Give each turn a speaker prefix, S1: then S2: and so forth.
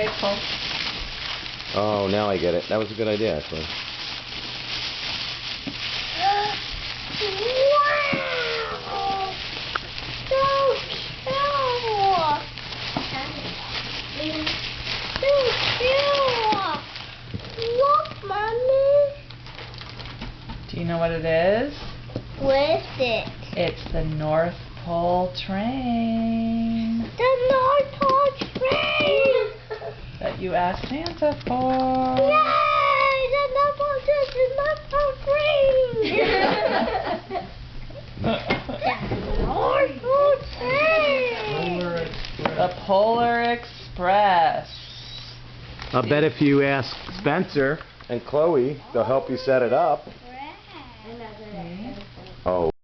S1: Okay, Paul.
S2: Oh, now I get it. That was a good idea, actually.
S3: Wow! So cute! So cute! Look, Mommy!
S1: Do you know what it is?
S3: What is it?
S1: It's the North Pole train
S3: The North Pole train!
S1: that you asked Santa for.
S3: Yay! The North Pole train! The North Pole train!
S1: The Polar Express.
S2: I'll bet if you ask Spencer and Chloe, they'll help you set it up. Oh.